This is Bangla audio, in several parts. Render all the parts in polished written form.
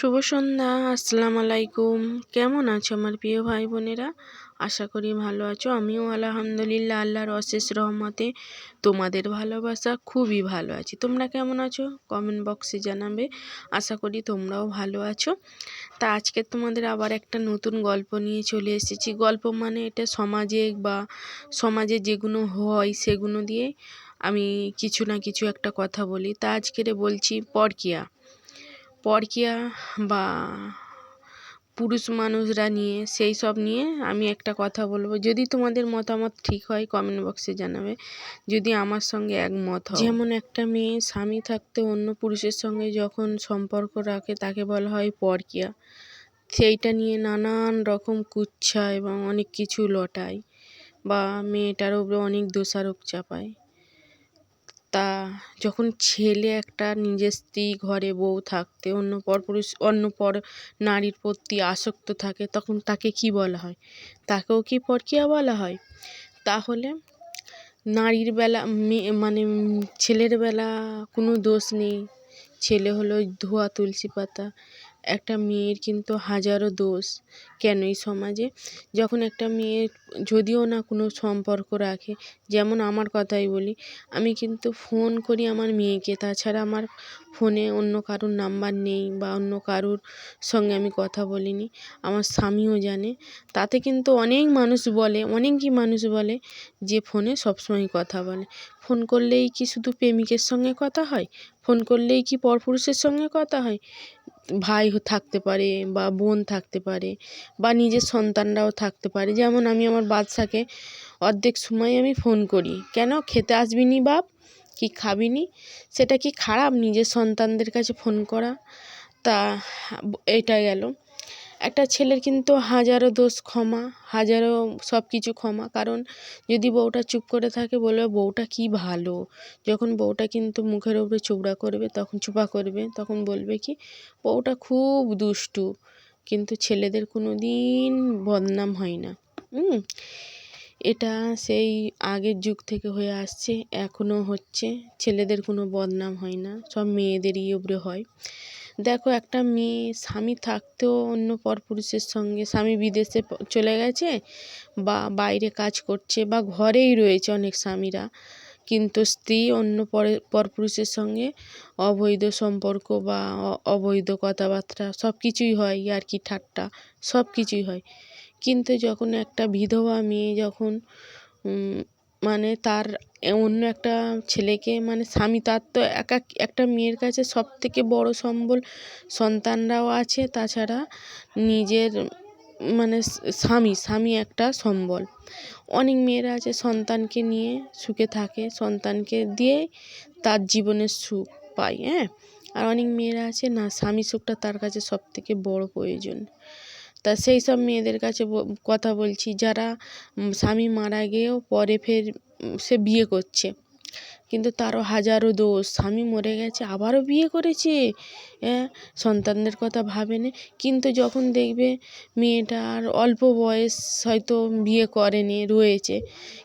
শুভ সন্ধ্যা। আসসালামু আলাইকুম। কেমন আছো আমার প্রিয় ভাই বোনেরা? আশা করি ভালো আছো। আমিও আলহামদুলিল্লাহ আল্লাহর অশেষ রহমতে তোমাদের ভালোবাসা খুবই ভালো আছি। তোমরা কেমন আছো কমেন্ট বক্সে জানাবে। আশা করি তোমরাও ভালো আছো। তা আজকে তোমাদের আবার একটা নতুন গল্প নিয়ে চলে এসেছি। গল্প মানে এটা সমাজে যেগুলো হয় সেগুলো দিয়ে আমি কিছু না কিছু একটা কথা বলি। তা আজকের বলছি পরকীয়া বা পুরুষ মানুষরা নিয়ে সেই সব নিয়ে আমি একটা কথা বলবো। যদি তোমাদের মতামত ঠিক হয় কমেন্ট বক্সে জানাবে, যদি আমার সঙ্গে একমত হয়। যেমন একটা মেয়ে স্বামী থাকতে অন্য পুরুষের সঙ্গে যখন সম্পর্ক রাখে তাকে বলা হয় পরকীয়া। সেইটা নিয়ে নানান রকম কুৎসা এবং অনেক কিছু লটায় বা মেয়েটার উপরে অনেক দোষারোপ চাপায়। তা যখন ছেলে একটা নিজের স্ত্রী ঘরে বউ থাকতে অন্য পর নারীর প্রতি আসক্ত থাকে, তখন তাকে কি বলা হয়? তাকেও কি পরকীয়া বলা হয়? তাহলে নারীর বেলা ছেলের বেলা কোনো দোষ নেই। ছেলে হলো ধোয়া তুলসী পাতা। একটা মেয়ের কিন্তু হাজারো দোষ। কেন এই সমাজে যখন একটা মেয়ে যদিও না কোনো সম্পর্ক রাখে, যেমন আমার কথাই বলি, আমি কিন্তু ফোন করি আমার মেয়েকে, তাছাড়া আমার ফোনে অন্য কারোর নাম্বার নেই বা অন্য কারোর সঙ্গে আমি কথা বলিনি। আমার স্বামীও জানে। তাতে কিন্তু অনেকই মানুষ বলে যে ফোনে সবসময় কথা বলে। ফোন করলেই কি শুধু প্রেমিকের সঙ্গে কথা হয়? ফোন করলেই কি পরপুরুষের সঙ্গে কথা হয়? ভাই থাকতে পারে বা বোন থাকতে পারে বা নিজের সন্তানরাও থাকতে পারে। যেমন আমি আমার বাদশাকে অর্ধেক সময় আমি ফোন করি, কেন খেতে আসবি নি বাপ, কি খাবি নি? সেটা কি খারাপ নিজের সন্তানদের কাছে ফোন করা? তা এটা গেল। একটা ছেলের কিন্তু হাজারো দোষ ক্ষমা, হাজারো সব কিছু ক্ষমা। কারণ যদি বউটা চুপ করে থাকে বলবে বউটা কি ভালো। যখন বউটা কিন্তু মুখের উপরে চুপা করবে তখন বলবে কি বউটা খুব দুষ্টু। কিন্তু ছেলেদের কোনো দিন বদনাম হয় না। এটা সেই আগের যুগ থেকে হয়ে আসছে, এখনও হচ্ছে। ছেলেদের কোনো বদনাম হয় না, সব মেয়েদেরই উপরে হয়। দেখো একটা মেয়ে স্বামী থাকতেও অন্য পরপুরুষের সঙ্গে, স্বামী বিদেশে চলে গেছে বা বাইরে কাজ করছে বা ঘরেই রয়েছে অনেক স্বামীরা, কিন্তু স্ত্রী অন্য পরপুরুষের সঙ্গে অবৈধ সম্পর্ক বা অবৈধ কথাবার্তা সব কিছুই হয়, ইয়ার্কি ঠাট্টা সব কিছুই হয়। কিন্তু যখন একটা বিধবা মেয়ে যখন তার অন্য একটা ছেলেকে স্বামী, তার তো একটা মেয়ের কাছে সব থেকে বড় সম্বল সন্তানরাও আছে, তাছাড়া নিজের স্বামী একটা সম্বল। অনেক মেয়েরা আছে সন্তানকে নিয়ে সুখে থাকে, সন্তানকে দিয়ে তার জীবনের সুখ পায়। আর অনেক মেয়েরা আছে না, স্বামী সুখটা তার কাছে সব থেকে বড় প্রয়োজন। তা সেই সব মেয়েদের কাছে কথা বলছি যারা স্বামী মারা গিয়েও পরে ফের সে বিয়ে করছে, কিন্তু তারও হাজারো দোষ। স্বামী মরে গেছে আবারও বিয়ে করেছে, সন্তানদের কথা ভাবেনি। কিন্তু যখন দেখবে মেয়েটার অল্প বয়স, হয়তো বিয়ে করেনি রয়েছে,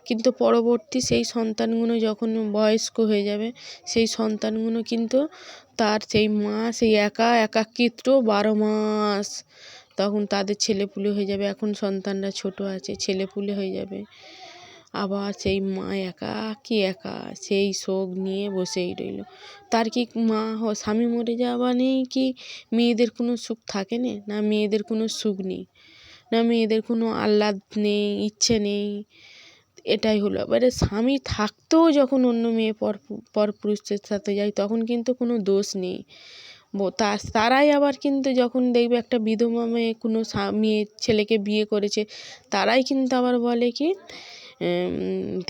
কিন্তু পরবর্তী সেই সন্তানগুলো যখন বয়স্ক হয়ে যাবে, সেই সন্তানগুলো কিন্তু তার সেই মা সেই একাকিত্ব 12 মাস, তখন তাদের ছেলেপুলে হয়ে যাবে। এখন সন্তানরা ছোট আছে, ছেলেপুলে হয়ে যাবে, আবার সেই মা একা সেই শোক নিয়ে বসেই রইল। তার কি স্বামী মরে যাওয়া নেই কি মেয়েদের কোনো সুখ থাকে না? মেয়েদের কোনো সুখ নেই, না মেয়েদের কোনো আহ্লাদ নেই, ইচ্ছে নেই? এটাই হলো। এবারে স্বামী থাকতেও যখন অন্য মেয়ে পরপুরুষের সাথে যায় তখন কিন্তু কোনো দোষ নেই। তারাই আবার কিন্তু যখন দেখবে একটা বিধবা মেয়ে কোনো মেয়ে ছেলেকে বিয়ে করেছে, তারাই কিন্তু আবার বলে কি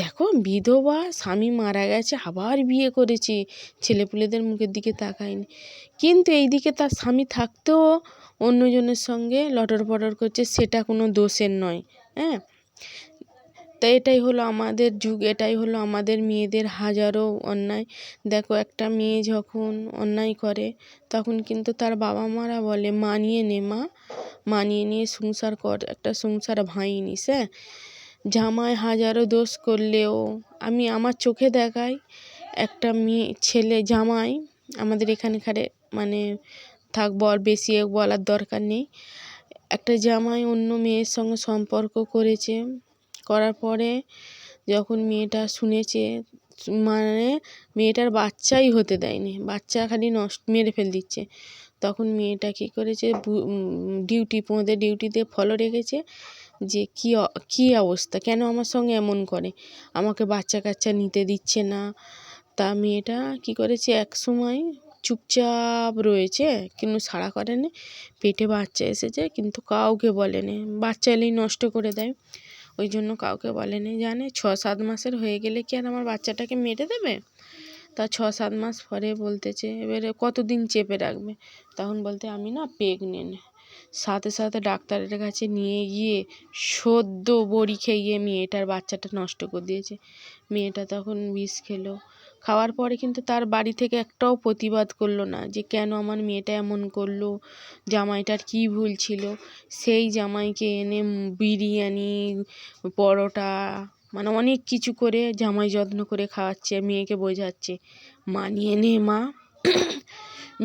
দেখো বিধবা, স্বামী মারা গেছে আবার বিয়ে করেছে, ছেলেপুলেদের মুখের দিকে তাকায়নি। কিন্তু এইদিকে তার স্বামী থাকতেও অন্যজনের সঙ্গে লটর পটর করছে, সেটা কোনো দোষের নয়। তাই এটাই হলো আমাদের যুগ, এটাই হলো আমাদের মেয়েদের হাজারো অন্যায়। দেখো একটা মেয়ে যখন অন্যায় করে তখন কিন্তু তার বাবা মারা বলে মানিয়ে নে মা, মানিয়ে নিয়ে সংসার কর, একটা সংসার ভাঙিয়ে নিস। জামাই হাজারো দোষ করলেও আমি আমার চোখে দেখাই একটা মেয়ে ছেলে জামাই আমাদের এখানকার থাক বেশি বলার দরকার নেই। একটা জামাই অন্য মেয়ের সঙ্গে সম্পর্ক করেছে, করার পরে যখন মেয়েটা শুনেছে, মানে মেয়েটার বাচ্চাই হতে দেয়নি, বাচ্চা খালি মেরে ফেল দিচ্ছে, তখন মেয়েটা কী করেছে, ডিউটিতে ফলো রেখেছে যে কী অবস্থা, কেন আমার সঙ্গে এমন করে, আমাকে বাচ্চা কাচ্চা নিতে দিচ্ছে না। তা মেয়েটা কী করেছে, এক সময় চুপচাপ রয়েছে, কিন্তু সাড়া করেনি, পেটে বাচ্চা এসেছে কিন্তু কাউকে বলেনি, বাচ্চা এলেই নষ্ট করে দেয়, ওই জন্য কাউকে বলেনি। জানে 6-7 মাসের হয়ে গেলে কি আর আমার বাচ্চাটাকে মেরে দেবে? তা 6-7 মাস পরে বলতেছে, এবারে কতদিন চেপে রাখবে, তখন বলতে আমি না প্রেগনেন্ট। সাথে সাথে ডাক্তারের কাছে নিয়ে গিয়ে সদ্য বড়ি খেয়ে মেয়েটার বাচ্চাটা নষ্ট করে দিয়েছে। মেয়েটা তখন বিষ খেলো, খাওয়ার পরে কিন্তু তার বাড়ি থেকে একটাও প্রতিবাদ করলো না যে কেন আমার মেয়েটা এমন করলো, জামাইটার কী ভুল ছিল। সেই জামাইকে এনে বিরিয়ানি, পরোটা, মানে অনেক কিছু করে জামাই যত্ন করে খাওয়াচ্ছে, মেয়েকে বোঝাচ্ছে মানিয়ে নে মা,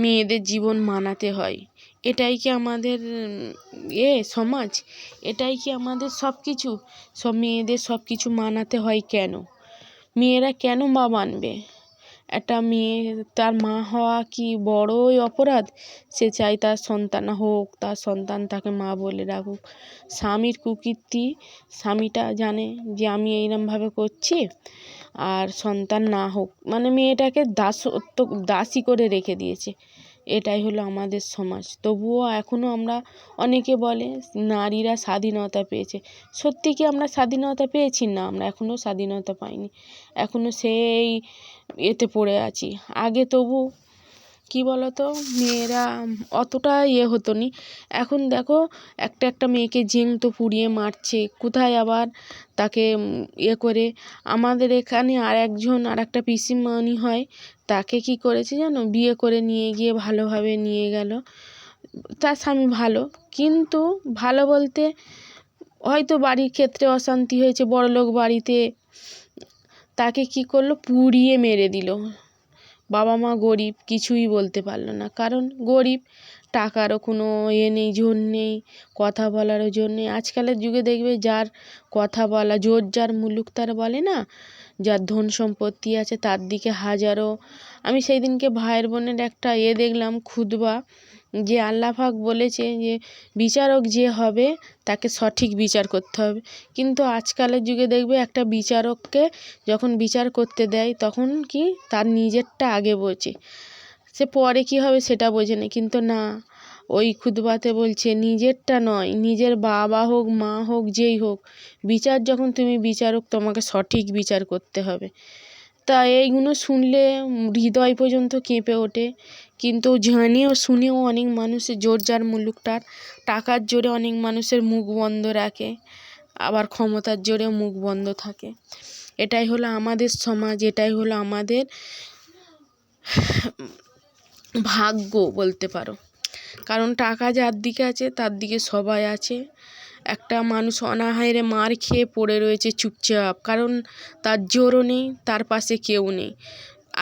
মেয়েদের জীবন মানাতে হয়। এটাই কি আমাদের সমাজ? এটাই কি আমাদের সব কিছু? সব মেয়েদের সব কিছু মানাতে হয় কেন? মেয়েরা কেন মা মানবে? একটা মেয়ে তার মা হওয়া কি বড়ই অপরাধ? সে চায় তার সন্তান হোক, তার সন্তান তাকে মা বলে রাখুক। স্বামীর কুকীর্তি, স্বামীটা জানে যে আমি এইরকমভাবে করছি, আর সন্তান না হোক, মানে মেয়েটাকে দাসী করে রেখে দিয়েছে। এটাই হলো আমাদের সমাজ। তবুও এখনও আমরা, অনেকে বলে নারীরা স্বাধীনতা পেয়েছে, সত্যি কি আমরা স্বাধীনতা পেয়েছি? না, আমরা এখনও স্বাধীনতা পাইনি, এখনও সেই এতে পড়ে আছি। আগে তবু কি বলতো, মেয়েরা অতটা হতো নি। এখন দেখো একটা মেয়েকে জ্যান্ত পুড়িয়ে মারছে, কোথায় আবার তাকে করে। আমাদের এখানে আর একটা পিসিমণি হয়, তাকে কি করেছে জানো, বিয়ে করে নিয়ে গিয়ে ভালোভাবে নিয়ে গেল, তার স্বামী ভালো, কিন্তু ভালো বলতে হয়তো বাড়ির ক্ষেত্রে অশান্তি হয়েছে, বড়লোক বাড়িতে, তাকে কি করলো, পুড়িয়ে মেরে দিল। বাবা মা গরিব, কিছুই বলতে পারলো না, কারণ গরিব, টাকারও কোনো নেই, জোর নেই, কথা বলারও জোর নেই। আজকালের যুগে দেখবে যার কথা বলা জোর, যার মুলুক তার বলে না, যার ধন সম্পত্তি আছে তার দিকে হাজারো। আমি সেই দিনকে ভাইয়ের বোনের একটা দেখলাম খুতবা, যে আল্লাহ পাক বলেছে যে বিচারক যে হবে তাকে সঠিক বিচার করতে হবে, কিন্তু আজকালের যুগে দেখবে একটা বিচারককে যখন বিচার করতে দেয় তখন কি তার নিজেরটা আগে বোঝে, সে পরে কি হবে সেটা বোঝে না। কিন্তু না, ওই খুতবাতে বলছে নিজেরটা নয়, নিজের বাবা হোক, মা হোক, যেই হোক, বিচার যখন তুমি বিচারক, তোমাকে সঠিক বিচার করতে হবে। তা এইগুলো শুনলে হৃদয় পর্যন্ত কেঁপে ওঠে, কিন্তু জানেও শুনেও অনেক মানুষের জোর, যার মুলুকটার, টাকার জোরে অনেক মানুষের মুখ বন্ধ রাখে, আবার ক্ষমতার জোরেও মুখ বন্ধ থাকে। এটাই হলো আমাদের সমাজ, এটাই হলো আমাদের ভাগ্য বলতে পারো, কারণ টাকা যার দিকে আছে তার দিকে সবাই আছে। একটা মানুষ অনাহারে মার খেয়ে পড়ে রয়েছে চুপচাপ, কারণ তার জোরও নেই, তার পাশে কেউ নেই।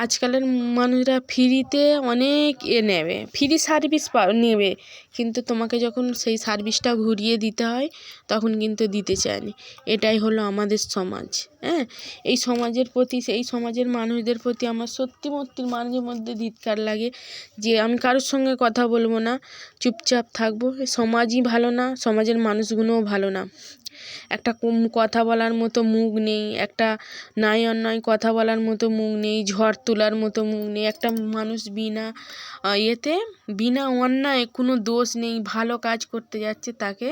আজকালের মানুষরা ফ্রিতে অনেক নেবে, ফ্রি সার্ভিস নেবে, কিন্তু তোমাকে যখন সেই সার্ভিসটা ঘুরিয়ে দিতে হয় তখন কিন্তু দিতে চায়নি। এটাই হলো আমাদের সমাজ। এই সমাজের প্রতি, সেই সমাজের মানুষদের প্রতি আমার সত্যি মাঝে মধ্যে ধিক্কার লাগে, যে আমি কারোর সঙ্গে কথা বলবো না, চুপচাপ থাকবো। সমাজই ভালো না, সমাজের মানুষগুলোও ভালো না। একটা কথা বলার মতো মুখ নেই, একটা ন্যায় অন্যায় কথা বলার মতো মুখ নেই, ঝড় তোলার মতো মুখ নেই। একটা মানুষ বিনা অন্যায়, কোনো দোষ নেই, ভালো কাজ করতে যাচ্ছে, তাকে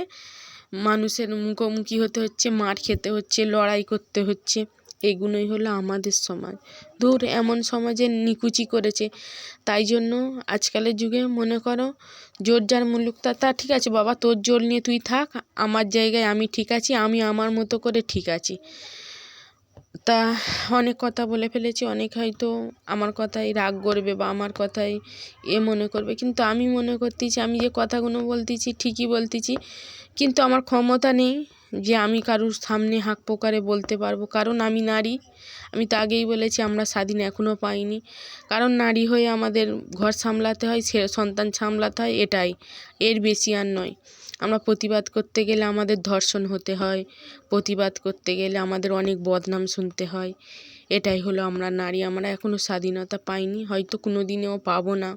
মানুষের মুখোমুখি হতে হচ্ছে, মার খেতে হচ্ছে, লড়াই করতে হচ্ছে। এগুলোই হলো আমাদের সমাজ। দূর, এমন সমাজে নিকুচি করেছে। তাই জন্য আজকালের যুগে মনে করো, জোর যার মুলুক তা ঠিক আছে বাবা, তোর জোর নিয়ে তুই থাক, আমার জায়গায় আমি ঠিক আছি, আমি আমার মতো করে ঠিক আছি। তা অনেক কথা বলে ফেলেছি, অনেক হয়তো আমার কথায় রাগ করবে বা আমার কথায় মনে করবে, কিন্তু আমি মনে করতেছি আমি যে কথাগুলো বলতেছি ঠিকই বলতেছি, কিন্তু আমার ক্ষমতা নেই যে আমি কারুর সামনে হাঁক পোকারে বলতে পারবো, কারণ আমি নারী। আমি তো আগেই বলেছি আমরা স্বাধীন এখনও পাইনি, কারণ নারী হয়ে আমাদের ঘর সামলাতে হয়, সন্তান সামলাতে হয়, এটাই, এর বেশি আর নয়। আমরা প্রতিবাদ করতে গেলে আমাদের ধর্ষণ হতে হয়, প্রতিবাদ করতে গেলে আমাদের অনেক বদনাম শুনতে হয়। এটাই হলো আমরা নারী, আমরা এখনও স্বাধীনতা পাইনি, হয়তো কোনো দিনেও পাবো না।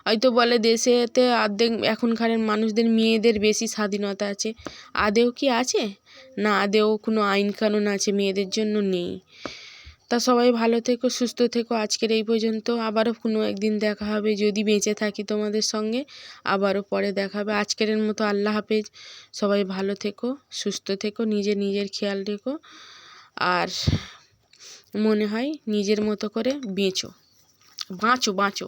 হয়তো বলে দেশেতে অর্ধেক এখনকার মানুষদের মেয়েদের বেশি স্বাধীনতা আছে, আদেও কি আছে? না, আদেও কোনো আইন কানুন আছে মেয়েদের জন্য? নেই। তা সবাই ভালো থেকো, সুস্থ থেকো। আজকের এই পর্যন্ত, আবারও কোনো একদিন দেখা হবে যদি বেঁচে থাকি তোমাদের সঙ্গে, আবারও পরে দেখা হবে। আজকের মতো আল্লাহ হাফেজ। সবাই ভালো থেকো, সুস্থ থেকো, নিজের খেয়াল রেখো, আর মনে হয় নিজের মতো করে বাঁচো।